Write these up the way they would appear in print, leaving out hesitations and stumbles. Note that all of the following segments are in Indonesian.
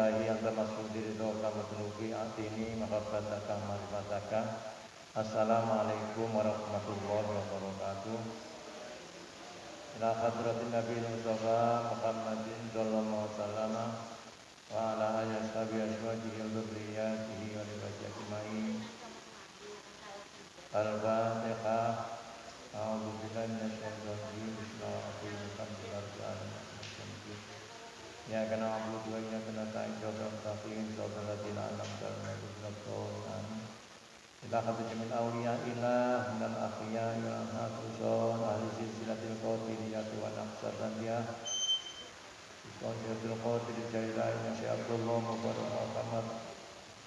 ilahi anta mas'udi ridhoka matlubi atini mahabbataka marifataka. Assalamualaikum warahmatullahi wabarakatuh. Ila hadratin Nabi Mustafa Muhammadin sallallahu alaihi wasallam wa ala alihi washabihi wa dzurriyyatihi wa alihi ajmain. Al-Fatihah. A'udzu billahi minasyaitonir rajim. Bismillahirrahmanirrahim. Ya kana na'budu wa iyyaka nasta'in ihdinas siratal ladzina an'amta 'alaihim. Ila hadratil awliya ilah minal akhya ya hafizan ahli silsilatil qadiriyah wa naqsabandiyah. Qadirul qadir jailain Syekh Abdullah Mubarak Muhammad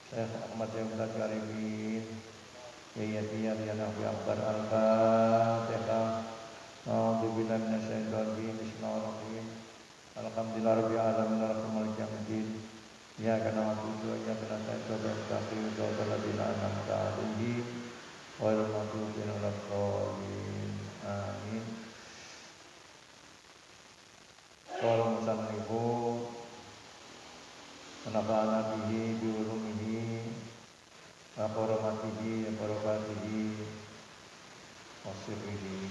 Syekh Ahmad Yahya Karibin ya Nabi Akbar Al-Fatihah. A'udzu billahi minasyaitonir rajim. Bismillahirrahmanirrahim. Alhamdulillahirabbil alamin arrahmanir rahim. Ya kana na'budu wa iyyaka nasta'in ihdinas ladzina an'amta 'alaihim ghairil maghdubi 'alaihim waladdallin. Amin. Qala musannifu nafa'ana bihi bi ulumihi wa barakatihi wa barakatihi wa sirrihi.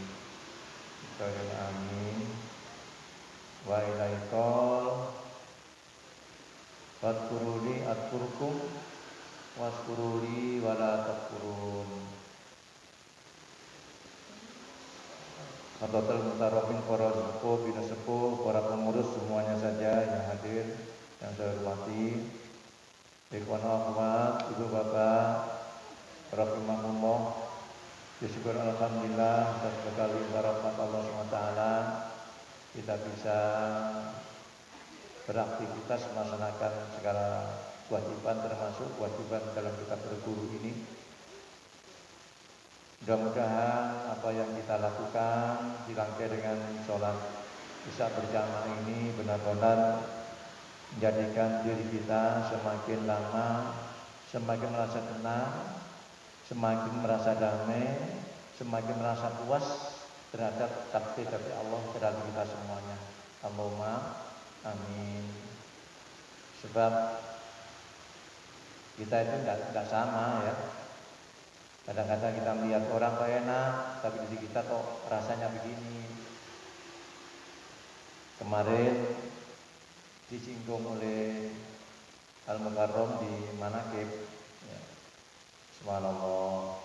Amin. Wa ilaikal Wadkuruli atkurkum waskuruli wala takfurun. Khatatul mutaromin para sepuh, bina sepuh, para pengurus semuanya saja yang hadir, yang saya hormati. Ikhwan akhwat, ibu bapak, rahimahullah. Syukur alhamdulillah atas sekali rahmat Allah SWT kita bisa beraktivitas melaksanakan segala kewajiban termasuk kewajiban dalam kita berguru ini. Mudah-mudahan apa yang kita lakukan dirangkai dengan sholat Isya berjamaah ini benar-benar menjadikan diri kita semakin lama semakin merasa tenang, semakin merasa damai, semakin merasa puas terhadap takdir dari Allah terhadap kita semuanya. Allahumma amin. Sebab kita itu tidak sama ya. Kadang-kadang kita melihat orang kok enak, tapi di kita kok rasanya begini. Kemarin disinggung oleh Al-Mukarram di Manaqib ya. Subhanallah.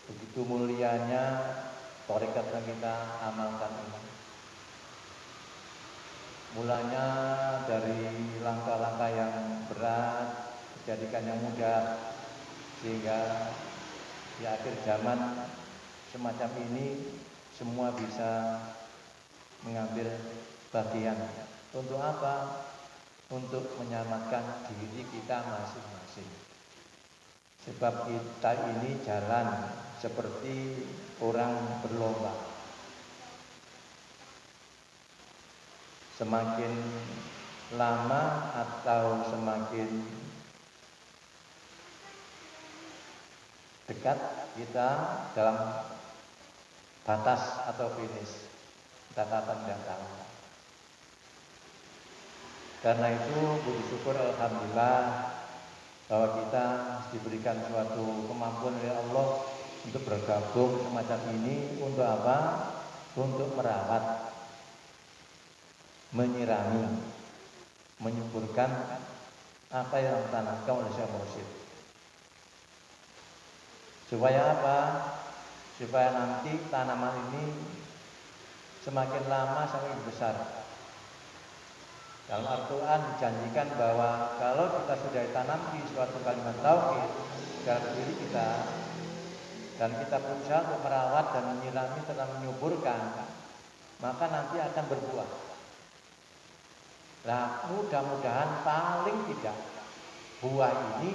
Begitu mulianya tarekat yang kita amalkan ini. Mulanya dari langkah-langkah yang berat dijadikan yang mudah, sehingga di akhir zaman semacam ini semua bisa mengambil bagian. Untuk apa? Untuk menyelamatkan diri kita masing-masing. Sebab kita ini jalan seperti orang berlomba. Semakin lama atau semakin dekat kita dalam batas atau finish, kita akan tidak tahu. Karena itu puji syukur alhamdulillah bahwa kita diberikan suatu kemampuan oleh Allah untuk bergabung semacam ini. Untuk apa? Untuk merawat, menyirami, menyuburkan apa yang ditanamkan oleh Syekh Mursyid. Supaya apa? Supaya nanti tanaman ini semakin lama semakin besar. Dalam Al-Quran dijanjikan bahwa kalau kita sudah ditanam di suatu kalimat tauhid dalam diri kita, dan kita berusaha untuk merawat dan menyirami serta menyuburkan, maka nanti akan berbuah. Nah, mudah-mudahan paling tidak buah ini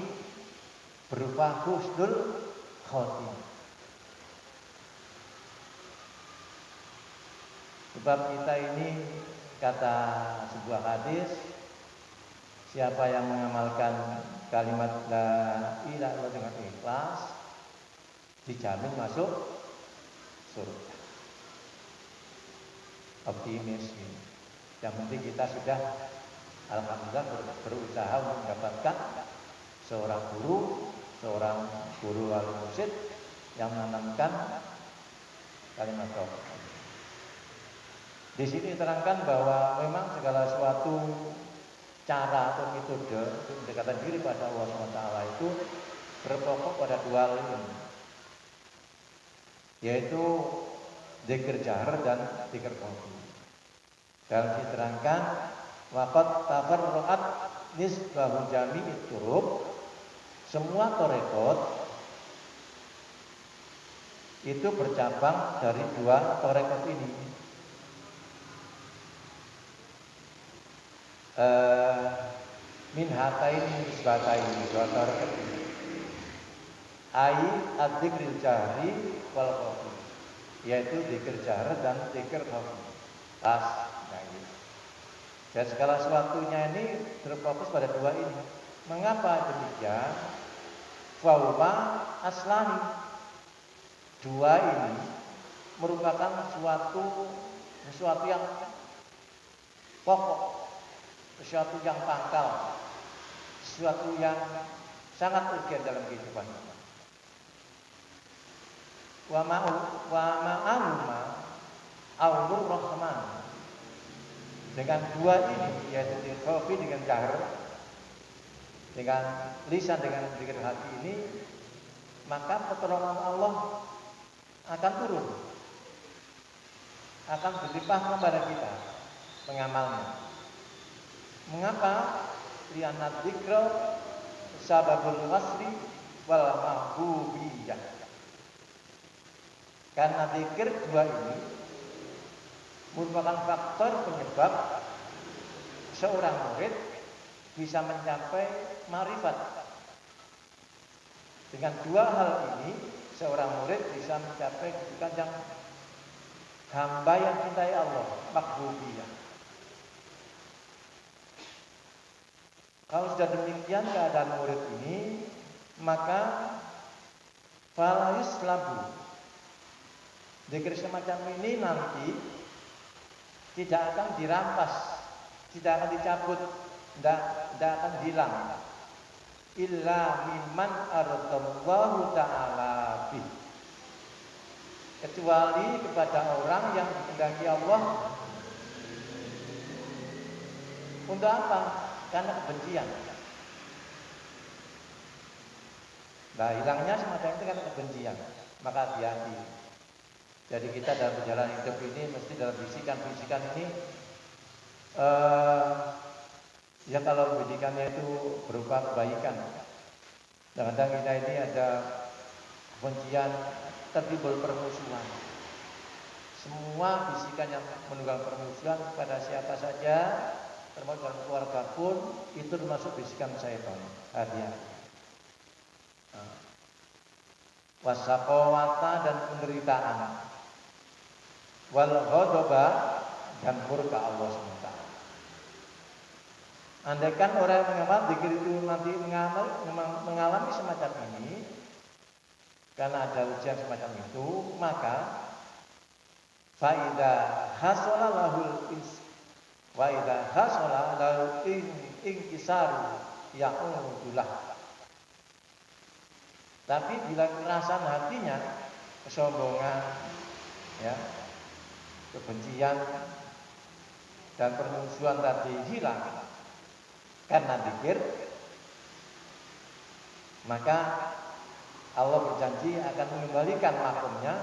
berupa husnul khotimah. Sebab kita ini, kata sebuah hadis, siapa yang mengamalkan kalimat la ilaha illallah dengan ikhlas dijamin masuk surga. Optimis ini. Yang penting kita sudah alhamdulillah berusaha untuk mendapatkan seorang guru wali mursyid yang menanamkan kalimat tauhid. Di sini diterangkan bahwa memang segala suatu cara atau metode untuk mendekatkan diri pada Allah SWT itu berpokok pada dua hal ini, yaitu dzikir jahar dan dzikir khafi. Dan diterangkan waqad tafarra'at nisbahu jami'it turuq, semua tarekat itu bercabang dari dua tarekat ini. Min hataini nisbataini, dua tarekat ini. Ai adzikr jahri wal khafi, yaitu dzikir jahar dan dzikir khafi. Nah ini. Dan segala sesuatunya ini terfokus pada dua ini. Mengapa demikian? Fahuma aslani. Dua ini merupakan sesuatu yang pokok, sesuatu yang pangkal, sesuatu yang sangat urgen dalam kehidupan kita. Wa ma'aluma aulur rahman. Dengan dua ini, yaitu khafi dengan jahar, dengan lisan dengan dzikir hati ini, maka pertolongan Allah akan turun, akan berlimpah kepada kita mengamalnya. Mengapa? Li'anna dzikra sababul wasri wal mahbubiyah. Karena dzikir dua ini merupakan faktor penyebab seorang murid bisa mencapai ma'rifat. Dengan dua hal ini, seorang murid bisa mencapai kedudukan yang hamba yang cintai Allah, mahbubiyah. Kalau sudah demikian keadaan murid ini, maka fala yuslabu. Dzikir semacam ini nanti tidak akan dirampas, tidak akan dicabut, tidak akan hilang. Illa mimman aradallahu ta'ala bih. Kecuali kepada orang yang dikehendaki Allah. Untuk apa? Karena kebencian. Nah, hilangnya semacam itu karena kebencian. Maka hati-hati. Jadi kita dalam perjalanan hidup ini mesti dalam bisikan-bisikan ini ya kalau bisikannya itu berupa kebaikan. Kadang-kadang kita ini ada kebencian, tertimbul permusuhan. Semua bisikan yang menunggang permusuhan kepada siapa saja, termasuk dalam keluarga pun, itu termasuk bisikan syaitan. Hati-hati. Wasaqawata dan penderitaan. Wal ghadaba dan murka Allah SWT. Andaikan orang yang mengamal dzikir itu nanti mengalami semacam ini, karena ada ujian semacam itu, maka faida hasala lahul wa idza hasala lahu inkisaru ya'udulah. Tapi bila kerasan hatinya, kesombongan, ya, kebencian dan permusuhan tadi hilang karena dzikir, maka Allah berjanji akan mengembalikan makomnya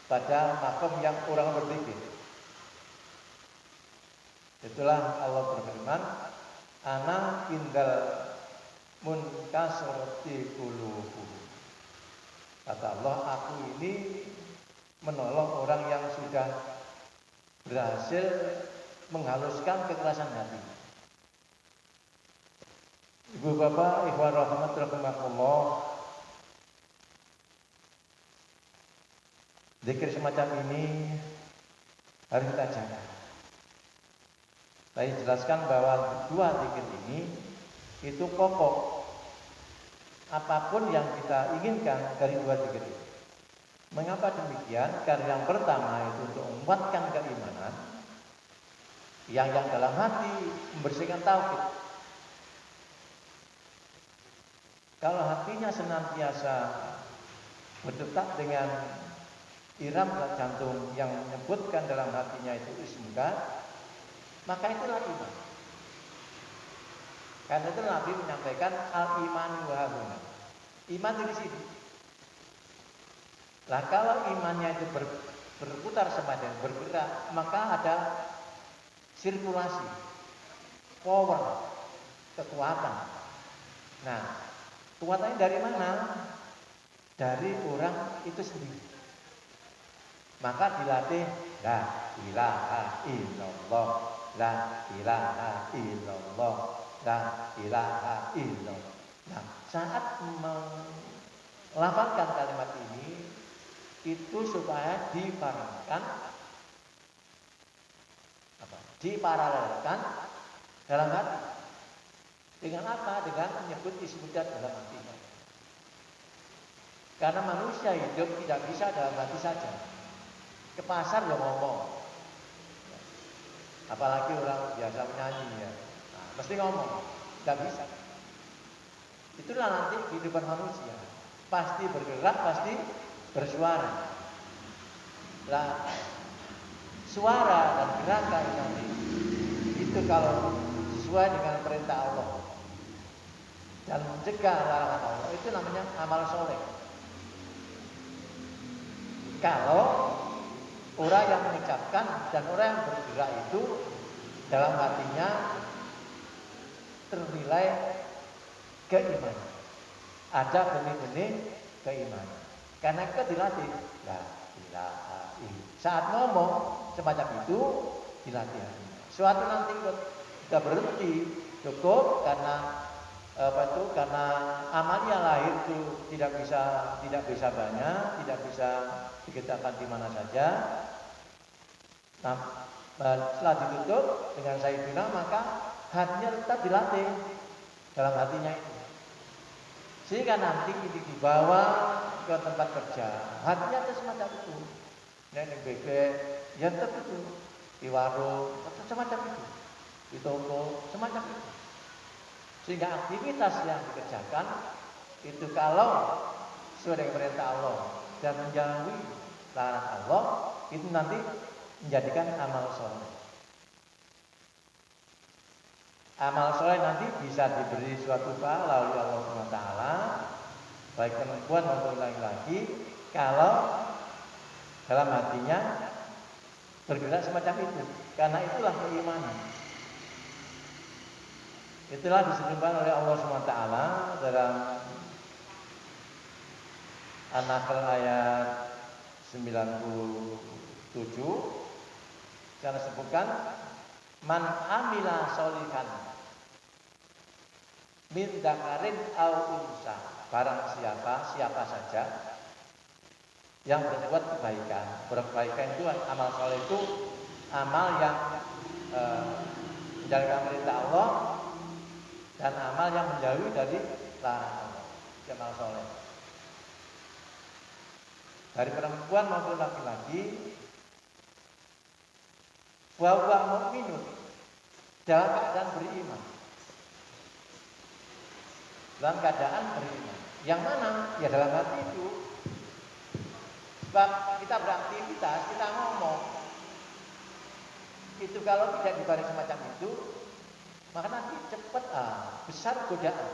pada makom yang orang berzikir. Itulah Allah berfirman, ana indal munkasrati qulubuhum. Kata Allah, aku ini menolong orang yang sudah berhasil menghaluskan kekerasan hati. Ibu bapak, ikhwan rahimakumullah, zikir semacam ini harus kita jaga. Saya jelaskan bahwa dua zikir ini itu pokok apapun yang kita inginkan dari dua zikir ini. Mengapa demikian? Karena yang pertama itu untuk menguatkan keimanan, yang dalam hati membersihkan tauhid. Kalau hatinya senantiasa berdetak dengan irama jantung yang menyebutkan dalam hatinya itu ismuka, maka itulah iman. Karena itu Nabi menyampaikan al-iman wa huna. Iman di sini. Lah kalau imannya itu berputar semacam bergerak, maka ada sirkulasi, power, kekuatan. Nah, kekuatannya dari mana? Dari orang itu sendiri. Maka dilatih la ilaha illallah, la ilaha illallah, la ilaha illallah. Nah, saat melafalkan kalimat ini itu supaya diparalelkan dalam hati. Dengan apa? Dengan menyebut ismudat dalam hatinya. Karena manusia hidup tidak bisa dalam hati saja. Ke pasar ya ngomong. Apalagi orang biasa menyanyi ya. Nah, mesti ngomong. Tidak bisa. Itulah nanti kehidupan manusia. Pasti bergerak, pasti bersuara. Lah, suara dan gerakan nanti itu kalau sesuai dengan perintah Allah dan mencegah larangan Allah, itu namanya amal soleh. Kalau orang yang mengucapkan dan orang yang bergerak itu dalam hatinya ternilai keimanan, ada benih-benih keimanan. Karena itu dilatih. La ilaha illallah. Saat ngomong semacam itu dilatih. Suatu nanti kita berhenti cukup karena karena amalnya lahir itu tidak bisa banyak, tidak bisa dikerjakan di mana saja. Nah, setelah ditutup dengan sayyidina, maka hatinya tetap dilatih dalam hatinya itu. Sehingga nanti ini dibawa ke tempat kerja, hatinya ada semacam itu. Nenek bebek, ya tetap itu. Di warung, semacam itu. Di toko, semacam itu. Sehingga aktivitas yang dikerjakan itu kalau sesuai dengan perintah Allah dan menjauhi larangan Allah, itu nanti menjadikan amal soleh. Amal soleh nanti bisa diberi suatu pahala oleh Allah SWT, baik perempuan maupun laki-laki, kalau dalam hatinya bergerak semacam itu. Karena itulah keimanan. Itulah disebutkan oleh Allah SWT dalam An-Nahl ayat 97. Karena sebutkan man amila sholihan min dzakarin au unsa, barang siapa saja yang berbuat kebaikan itu amal soleh itu amal yang menjalankan perintah Allah dan amal yang menjauhi dari larangan Allah. Amal soleh dari perempuan maupun laki-laki, bahwa mukminun dalam keadaan beriman. Dalam keadaan beriman. Yang mana? Ya dalam hati itu. Sebab kita beraktivitas, kita ngomong. Itu kalau tidak dibalik semacam itu, maka nanti cepat besar godaan.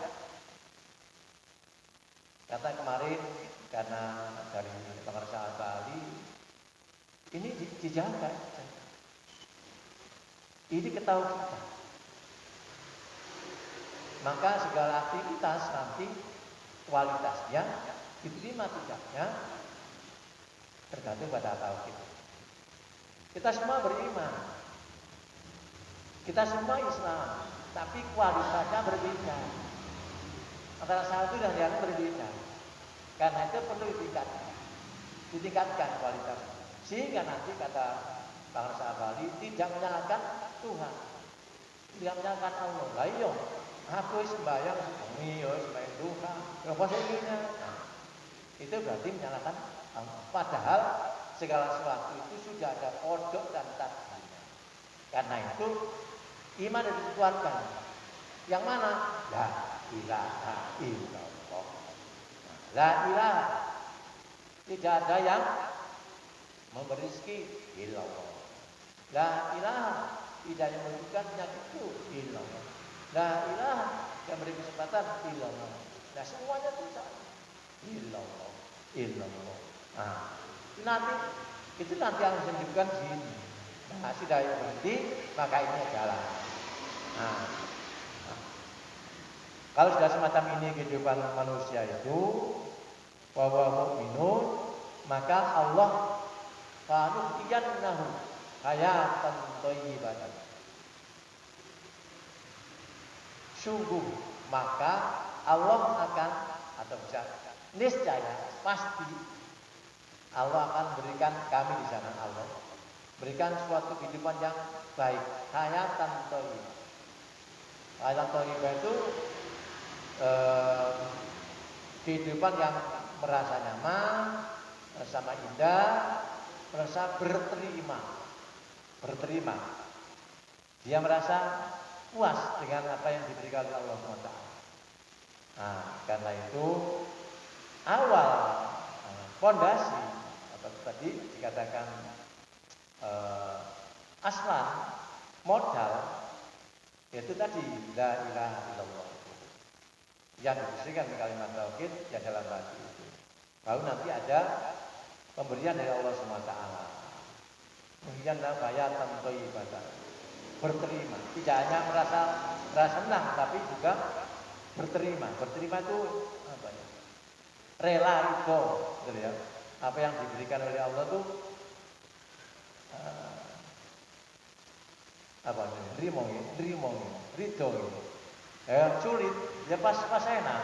Kata kemarin karena dari pengersaan Bali ini dijaga. Ini ketahuan kita. Maka segala aktivitas nanti kualitasnya diterima tidaknya tergantung pada tauhid. Kita semua beriman, kita semua Islam, tapi kualitasnya berbeda. Antara satu dan yang berbeda. Karena itu perlu ditingkatkan kualitasnya. Sehingga nanti kata bangsa Bali tidak menyalahkan Tuhan, tidak menyalahkan Allah. Lah iya, aku sembahyang sembahyang Tuhan, apa sehingga? Itu berarti menyalahkan Allah. Padahal segala sesuatu itu sudah ada kodok dan takdirnya. Karena itu iman harus dikuatkan. Yang mana? La ilaha illallah. La ilaha. Tidak ada yang memberi rezeki illallah. La ilaha. Tidak yang memberikan penyakit itu illallah. La ilaha. Yang memberi kesempatan illallah. Nah semuanya itu illallah. Illallah. Nah, itu nanti yang disebutkan sini. Nah, sudah berhenti, maka ini jalan. Nah, kalau sudah semacam ini kehidupan manusia itu, bahwa mukminun, maka Allah nuhyiyannahu hayatan thayyibatan. Sungguh, maka Allah akan atau bisa niscaya pasti Allah akan berikan kami di sana Allah berikan suatu kehidupan yang baik, hayatan thayyibah. Hayatan thayyibah itu kehidupan yang merasa nyaman, merasa indah, merasa berterima. Dia merasa puas dengan apa yang diberikan oleh Allah SWT. Nah, karena itu awal fondasi atau tadi dikatakan aslan modal yaitu tadi la ilaha illallah yang diberikan kalimat tauhid yang dalam hati itu. Baru nanti ada pemberian dari Allah SWT. Pemberian hayatan thayyibatan. Berterima, tidak hanya merasa senang tapi juga berterima. Berterima itu apa ya? Rela itu, gitu ya. Apa yang diberikan oleh Allah itu apa ini? Ridho. Sulit, ya pas enak,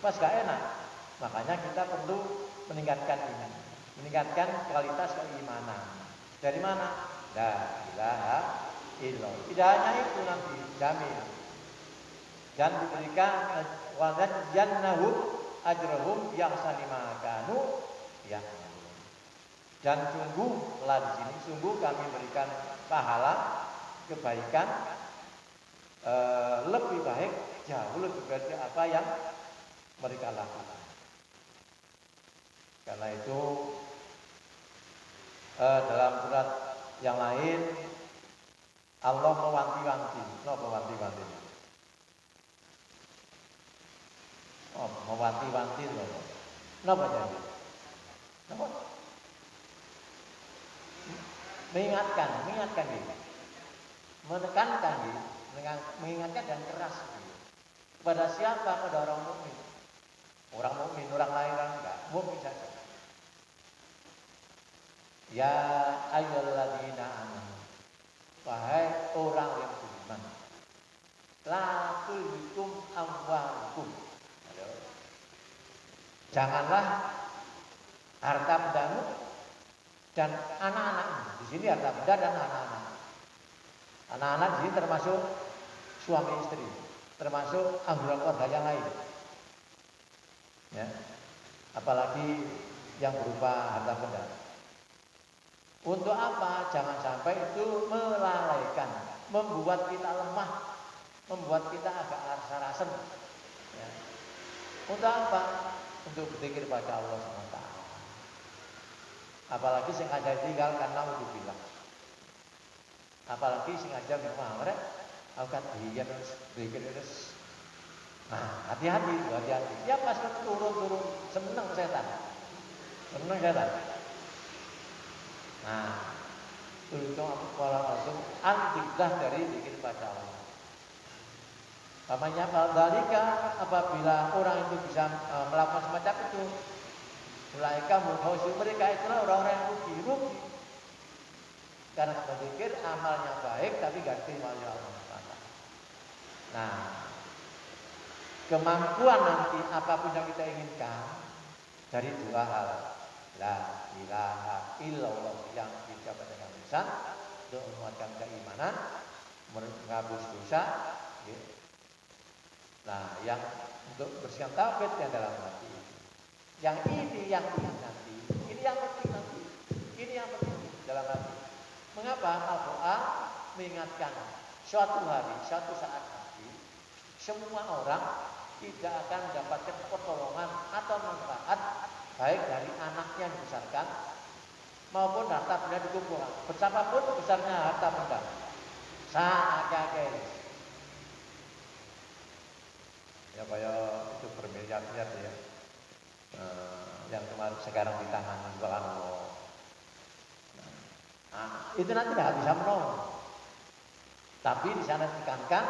pas gak enak. Makanya kita perlu meningkatkan iman, meningkatkan kualitas keimanan. Dari mana? La ilaha illallah. Tidak hanya itu nanti jamin dan diberikan wajan jannahum ajrahum yang sanimakanu ya. Dan sungguh lah di sini sungguh kami berikan pahala kebaikan lebih baik, jauh lebih baik apa yang mereka lakukan. Karena itu dalam surat yang lain Allah mewanti-wanti. Mewanti-wanti loh. Napa jadi? Napa? Mengingatkan gitu. Menekankan gitu. Mengingatkan dan keras gitu. Kepada siapa? Pada orang mukmin. Orang mukmin, orang lain kan enggak. Mukmin saja. Ya ayyuhalladzina amanu. Wahai orang yang beriman. La tulhikum amwalukum. Janganlah harta bendamu dan anak-anakmu. Di sini harta benda dan anak-anak. Anak-anak di sini termasuk suami istri, termasuk anggota keluarga yang lain. Ya. Apalagi yang berupa harta benda. Untuk apa? Jangan sampai itu melalaikan, membuat kita lemah, membuat kita agak rasa-rasen. Ya. Untuk apa? Untuk berzikir pada Allah SWT. Apalagi sing ada tinggal karena udah bilang. Apalagi sing aja memang mereka akan dia terus berzikir terus. Nah, hati-hati. Ya pas turun seneng setan. Nah, itu pola langsung antidah dari zikir pada Allah. Namanya dalika apabila orang itu bisa melakukan semacam itu, mereka itulah orang-orang yang rugi. Karena berzikir amalnya baik tapi gak diterima oleh Allah. Nah, kemampuan nanti apapun yang kita inginkan dari dua hal, la ilaha illallah yang diucapkan dengan lisan untuk menguatkan keimanan, menghapus dosa. Nah, yang untuk bersihkan tauhid yang dalam hati. Yang ini yang penting nanti. Ini yang penting dalam hati. Mengapa Al-Quran mengingatkan suatu hari, suatu saat nanti semua orang tidak akan mendapatkan pertolongan atau manfaat baik dari anaknya yang dibesarkan maupun harta benda dikumpulkan. Betapapun besarnya harta benda, sakake. Ya kayak itu bermiliar-miliar ya. Yang kemarin sekarang di tangan bukan Allah. Itu nanti tidak bisa menolong. Tapi di sana ditekankan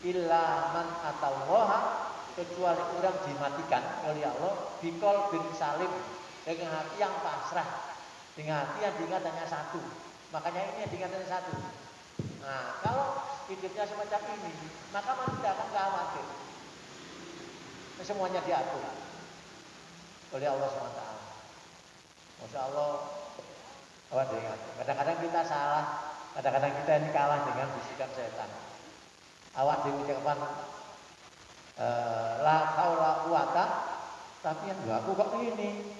illa man atallaha, kecuali orang dimatikan oleh Allah bikol bin salim, dengan hati yang pasrah, dengan hati yang diingat hanya satu. Makanya ini yang diingat hanya satu. Nah, kalau hidupnya semacam ini, maka manusia tidak akan khawatir. Semuanya diatur oleh Allah SWT. Masya Allah. Kadang-kadang kita salah, kadang-kadang kita ini kalah dengan bisikan setan. Awak diucapkan la haula quwata, tapi yang aku kok ini,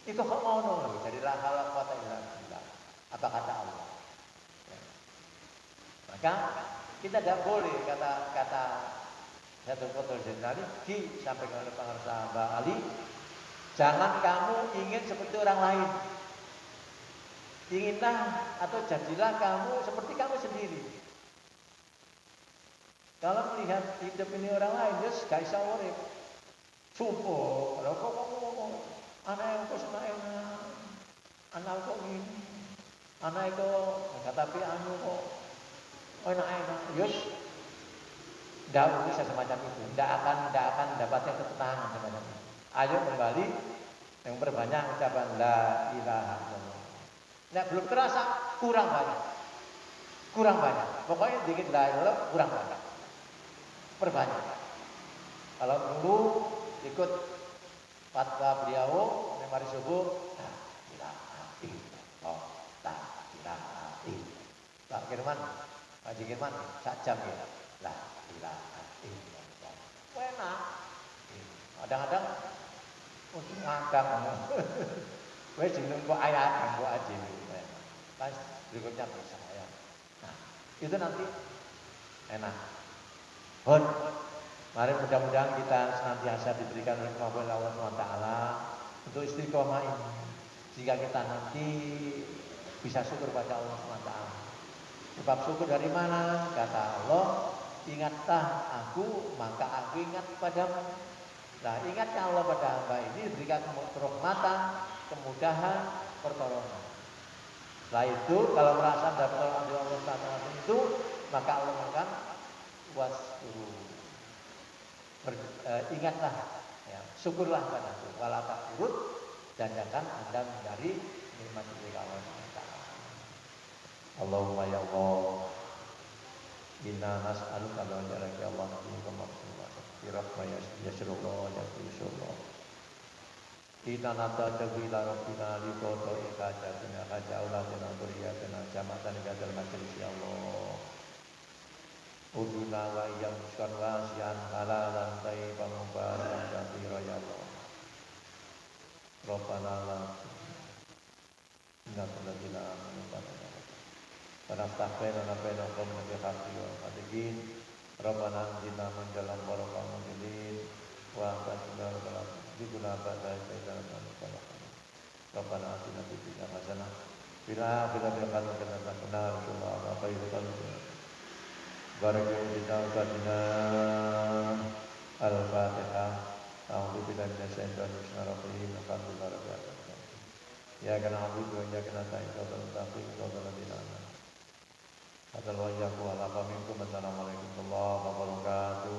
itu kok mau nolong. Jadi la haula quwata illa billah. Apa kata Allah? Maka kita tidak boleh kata satu foto tadi disampaikan oleh pengarsa Mbak Ali, jangan kamu ingin seperti orang lain. Inginlah atau jadilah kamu seperti kamu sendiri. Kalau melihat hidup ini orang lain, ya gak bisa urip. Sumpah, kalau kok anak yang kok senang, anak kok ini, anak itu tapi anu kok enak-enak, yus. Tidak bisa semacam itu. Tidak akan mendapatkan ketenangan semacam itu. Ayo kembali yang berbanyak ucapan la ilaha illallah. Nah, belum terasa kurang banyak. Pokoknya dikit la ilaha kurang banyak. Perbanyak. Kalau perlu ikut fatwa beliau memari subuh, la ilaha illallah, la ilaha illallah. Pak Firman, Pak Firman, sak jam ya. La ilaha illallah. Enak. Kadang-kadang untuk ngangkat. Wes jeneng kok ayat kok aja. Pas berikutnya percaya. Nah, itu nanti enak. Hon, mari mudah-mudahan kita senantiasa diberikan oleh kemampuan Allah SWT untuk istiqomah ini, sehingga kita nanti bisa syukur pada Allah SWT. Sebab syukur dari mana? Kata Allah, ingatlah aku, maka aku ingat padamu. Nah, ingatnya Allah pada hamba ini diberikan rahmatan, kemudahan, pertolongan. Setelah itu, kalau merasa dapat pertolongan dari Allah SWT itu, maka Allah akan waskuru. Ingatlah, ya, syukurlah padaku. Wala takfurut, dan jangan Anda menghindari nikmat dari Allah SWT. Allahumma ya Allah, inna nas'aluka wa jalaka ya Allah nabiyyuka Muhammad birahmah yasrullah yasulullah. Kita nata ila rabbina li qada ikajatina kajaulatina duriyatina jamatan gadal majlis ya Allah. Uduna wa iyam muskan wasian halalan tayyiban mubarakan katsira ya Allah. Rabbana la innaka ladina amanu Panastahfirullah nabiyana qawmin nabi haqqi wa hadiqin Rabbana anjina man dalam barokah mujidin wa antasina rabbana diguna ba'da sayyidina Muhammad Rabbana atina fid dunya hasanah fil akhirati hasanah wa qina adzabannar wa khairu qalbina barakallahu fina wa al-Fatihah. A'udzu billahi minasyaitonir rajim. Alhamdulillah rabbil alamin. Ya kana na'budu wa iyyaka nasta'in ihdinas siratal mustaqim. Assalamualaikum warahmatullahi wabarakatuh.